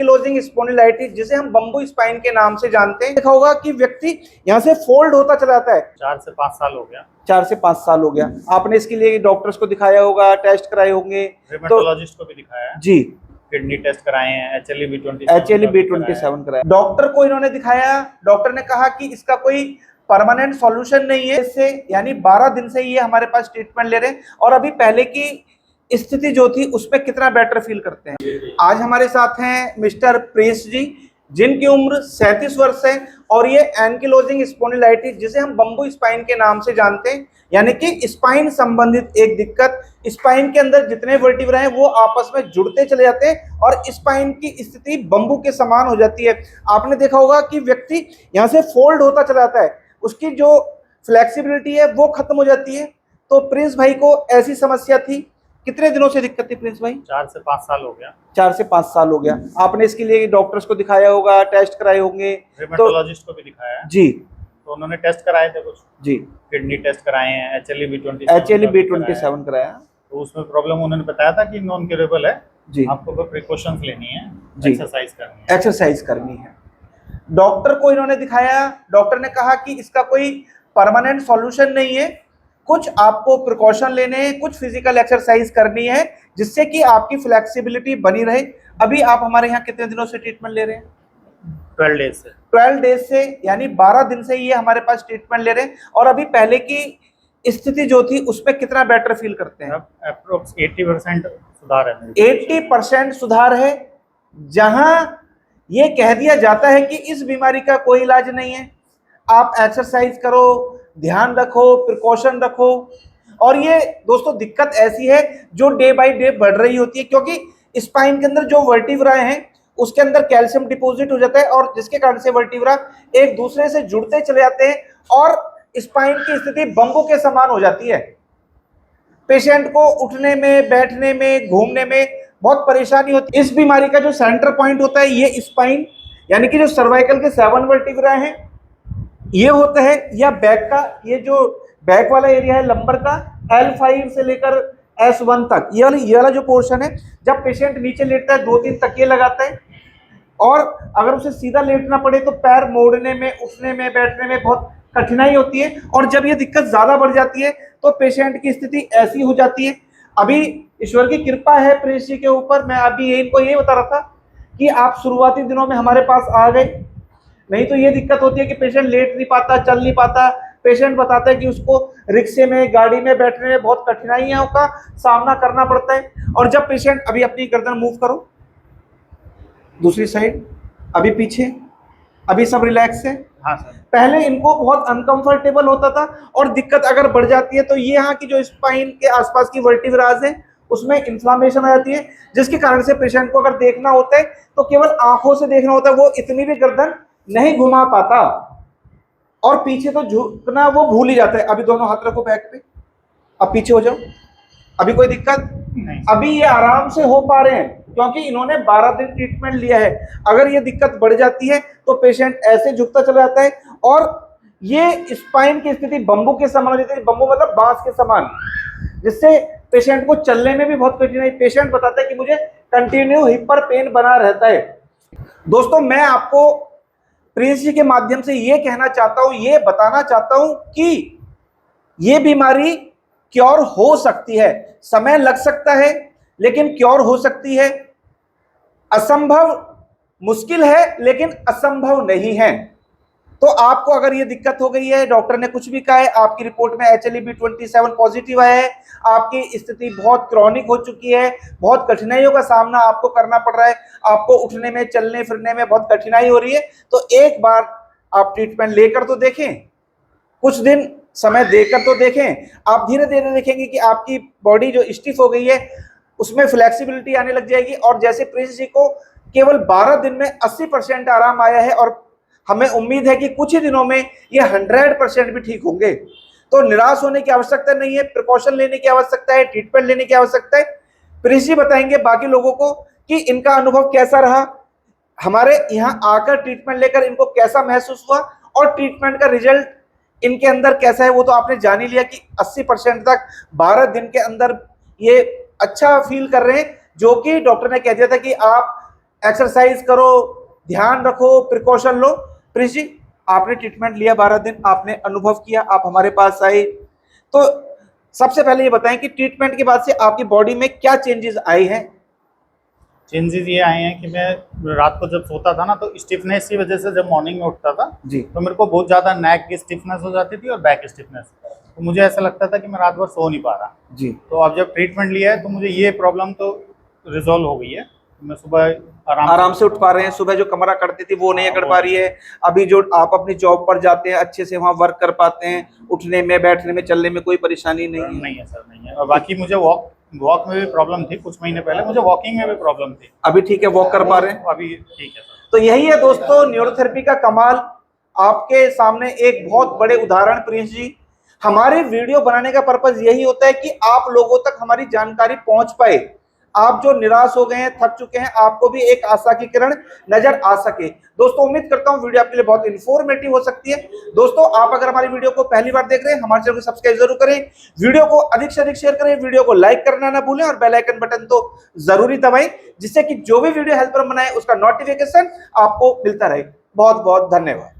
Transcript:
Ankylosing spondylitis जिसे हम bamboo spine के नाम से जानते हैं। देखा होगा कि व्यक्ति यहाँ से फोल्ड होता चला जाता है। 4 से 5 साल हो गया। 4 से 5 साल हो गया। आपने इसके लिए डॉक्टर्स को दिखाया होगा, टेस्ट कराए होंगे, रिमेटोलॉजिस्ट को भी दिखाया है जी, किडनी टेस्ट कराए हैं, HLA-B27 कराया। डॉक्टर को इन्होंने दिखाया, डॉक्टर ने कहा कि इसका कोई परमानेंट सॉल्यूशन नहीं है, इससे यानी 12 दिन से ये हमारे पास ट्रीटमेंट ले रहे हैं और अभी पहले की स्थिति जो थी उसमें कितना बेटर फील करते हैं। आज हमारे साथ हैं मिस्टर प्रिंस जी, जिनकी उम्र 37 वर्ष है और ये एंकिलोजिंग स्पॉन्डिलाइटिस जिसे हम बम्बू स्पाइन के नाम से जानते हैं, यानी कि स्पाइन संबंधित एक दिक्कत, स्पाइन के अंदर जितने वर्टिब्रा हैं वो आपस में जुड़ते चले जाते हैं और स्पाइन की स्थिति बम्बू के समान हो जाती है। आपने देखा होगा कि व्यक्ति यहाँ से फोल्ड होता चला जाता है, उसकी जो फ्लेक्सिबिलिटी है वो खत्म हो जाती है। तो प्रिंस भाई को ऐसी समस्या थी, कितने दिनों से दिक्कत थी प्रिंस भाई? 4 से 5 साल हो गया। 4 से 5 साल हो गया। आपने इसके लिए डॉक्टर्स को दिखाया होगा, टेस्ट कराए होंगे, रिमेटोलॉजिस्ट को भी दिखाया है जी, तो उन्होंने टेस्ट कराए थे कुछ जी, किडनी टेस्ट कराए हैं, HLA-B27 कराया। तो उसमें प्रॉब्लम उन्होंने बताया था कि नॉन क्यूरेबल है जी, आपको कोई प्रिकॉशंस लेनी है, एक्सरसाइज करनी है। डॉक्टर को इन्होंने दिखाया, डॉक्टर ने कहा कि इसका कोई परमानेंट सॉल्यूशन नहीं है, कुछ आपको प्रिकॉशन लेने हैं, कुछ फिजिकल एक्सरसाइज करनी है जिससे कि आपकी फ्लेक्सिबिलिटी बनी रहे। अभी आप हमारे यहाँ कितने दिनों से ट्रीटमेंट ले रहे हैं? 12 डेज से। 12 डेज से, यानी 12 दिन से ये हमारे पास ट्रीटमेंट ले रहे हैं और अभी पहले की स्थिति जो थी उसमें कितना बेटर फील करते हैं? अप्रोक्स 80% सुधार है। 80% सुधार है। जहां ये कह दिया जाता है कि इस बीमारी का कोई इलाज नहीं है, आप एक्सरसाइज करो, ध्यान रखो, प्रिकॉशन रखो, और ये दोस्तों दिक्कत ऐसी है जो डे बाय डे बढ़ रही होती है, क्योंकि स्पाइन के अंदर जो वर्टिब्रा हैं उसके अंदर कैल्शियम डिपॉजिट हो जाता है और जिसके कारण से वर्टिब्रा एक दूसरे से जुड़ते चले जाते हैं और स्पाइन की स्थिति बम्बू के समान हो जाती है। पेशेंट को उठने में, बैठने में, घूमने में बहुत परेशानी होती है। इस बीमारी का जो सेंटर पॉइंट होता है ये स्पाइन, यानी कि जो सर्वाइकल के 7 वर्टिब्रा हैं ये होता है, या बैक का ये जो बैक वाला एरिया है लंबर का, L5 से लेकर S1 तक, ये वाला जो पोर्शन है, जब पेशेंट नीचे लेटता है 2-3 तकिए लगाता है और अगर उसे सीधा लेटना पड़े तो पैर मोड़ने में, उठने में, बैठने में बहुत कठिनाई होती है और जब ये दिक्कत ज्यादा बढ़ जाती है तो पेशेंट की स्थिति ऐसी हो जाती है। अभी ईश्वर की कृपा है प्रिंस जी के ऊपर, मैं अभी इनको ये बता रहा था कि आप शुरुआती दिनों में हमारे पास आ गए, नहीं तो ये दिक्कत होती है कि पेशेंट लेट नहीं पाता, चल नहीं पाता। पेशेंट बताता है कि उसको रिक्शे में, गाड़ी में बैठने में बहुत कठिनाइयों का सामना करना पड़ता है। और जब पेशेंट, अभी अपनी गर्दन मूव करो, दूसरी साइड, अभी पीछे, अभी सब रिलैक्स है। हाँ सर। पहले इनको बहुत अनकंफर्टेबल होता था और दिक्कत अगर बढ़ जाती है तो ये यहाँ की जो स्पाइन के आसपास की वर्टिब्रास है उसमें इन्फ्लामेशन आ जाती है, जिसके कारण से पेशेंट को अगर देखना होता है तो केवल आंखों से देखना होता है, वो इतनी भी गर्दन नहीं घुमा पाता और पीछे तो झुकना वो भूल ही जाता है। अभी दोनों हाथ रखो बैक पे, अब पीछे हो जाओ, अभी कोई दिक्कत नहीं। अभी ये आराम से हो पा रहे हैं क्योंकि इन्होंने 12 दिन ट्रीटमेंट लिया है। अगर ये दिक्कत बढ़ जाती है तो पेशेंट ऐसे झुकता चला जाता है और ये स्पाइन की स्थिति बम्बू के समान हो जाती है। बम्बू मतलब बांस के समान, जिससे पेशेंट को चलने में भी बहुत कठिनाई। पेशेंट बताता है कि मुझे कंटिन्यू हिप पर पेन बना रहता है। दोस्तों, मैं आपको प्रिंस जी के माध्यम से ये कहना चाहता हूं, ये बताना चाहता हूं कि ये बीमारी क्योर हो सकती है। समय लग सकता है लेकिन क्योर हो सकती है। असंभव मुश्किल है लेकिन असंभव नहीं है। तो आपको अगर ये दिक्कत हो गई है, डॉक्टर ने कुछ भी कहा है, आपकी रिपोर्ट में HLA-B27 पॉजिटिव आया है, आपकी स्थिति बहुत क्रॉनिक हो चुकी है, बहुत कठिनाइयों का सामना आपको करना पड़ रहा है, आपको उठने में, चलने फिरने में बहुत कठिनाई हो रही है, तो एक बार आप ट्रीटमेंट लेकर तो देखें, कुछ दिन समय देकर तो देखें। आप धीरे धीरे देखेंगे कि आपकी बॉडी जो स्टिफ हो गई है उसमें फ्लेक्सिबिलिटी आने लग जाएगी। और जैसे प्रिंस जी को केवल 12 दिन में 80% आराम आया है और हमें उम्मीद है कि कुछ ही दिनों में ये 100% भी ठीक होंगे। तो निराश होने की आवश्यकता नहीं है, प्रिकॉशन लेने की आवश्यकता है, ट्रीटमेंट लेने की आवश्यकता है। प्रिंस जी बताएंगे बाकी लोगों को कि इनका अनुभव कैसा रहा, हमारे यहाँ आकर ट्रीटमेंट लेकर इनको कैसा महसूस हुआ और ट्रीटमेंट का रिजल्ट इनके अंदर कैसा है। वो तो आपने जान ही लिया कि 80% तक 12 दिन के अंदर ये अच्छा फील कर रहे हैं, जो कि डॉक्टर ने कह दिया था कि आप एक्सरसाइज करो, ध्यान रखो, प्रिकॉशन लो। प्रिंस जी, आपने ट्रीटमेंट लिया 12 दिन, आपने अनुभव किया, आप हमारे पास आए, तो सबसे पहले ये बताएं कि ट्रीटमेंट के बाद से आपकी बॉडी में क्या चेंजेस आए हैं? चेंजेस ये आए हैं कि मैं रात को जब सोता था ना, तो स्टिफनेस की वजह से जब मॉर्निंग में उठता था जी। तो मेरे को बहुत ज़्यादा नेक की स्टिफनेस हो जाती थी और बैक स्टिफनेस, तो मुझे ऐसा लगता था कि मैं रात भर सो नहीं पा रहा जी। तो अब जब ट्रीटमेंट लिया है तो मुझे ये प्रॉब्लम तो रिजॉल्व हो गई है। मैं सुबह आराम से उठ पा रहे हैं, सुबह जो कमरा करती थी वो नहीं कर पा रही है, अभी जो आप अपनी जॉब पर जाते हैं अच्छे से वहां वर्क कर पाते हैं, उठने में, बैठने में, चलने में कोई परेशानी नहीं है? नहीं है सर, नहीं है। और बाकी मुझे वॉक में भी प्रॉब्लम थी, कुछ महीने पहले मुझे वॉकिंग में भी प्रॉब्लम थी। अभी ठीक है, वॉक कर पा रहे हैं? अभी ठीक है सर। तो यही है दोस्तों न्यूरोथेरेपी का कमाल, आपके सामने एक बहुत बड़े उदाहरण। प्रिंस जी, हमारे वीडियो बनाने का पर्पज यही होता है कि आप लोगों तक हमारी जानकारी पहुंच पाए, आप जो निराश हो गए हैं, थक चुके हैं, आपको भी एक आशा की किरण नजर आ सके। दोस्तों, उम्मीद करता हूं वीडियो आपके लिए बहुत इंफॉर्मेटिव हो सकती है। दोस्तों, आप अगर हमारी वीडियो को पहली बार देख रहे हैं, हमारे चैनल को सब्सक्राइब जरूर करें, वीडियो को अधिक से अधिक शेयर करें, वीडियो को लाइक करना ना भूलें और बेल आइकन बटन तो जरूरी दबाएं, जिससे कि जो भी वीडियो हेल्प पर बनाए उसका नोटिफिकेशन आपको मिलता रहे। बहुत बहुत धन्यवाद।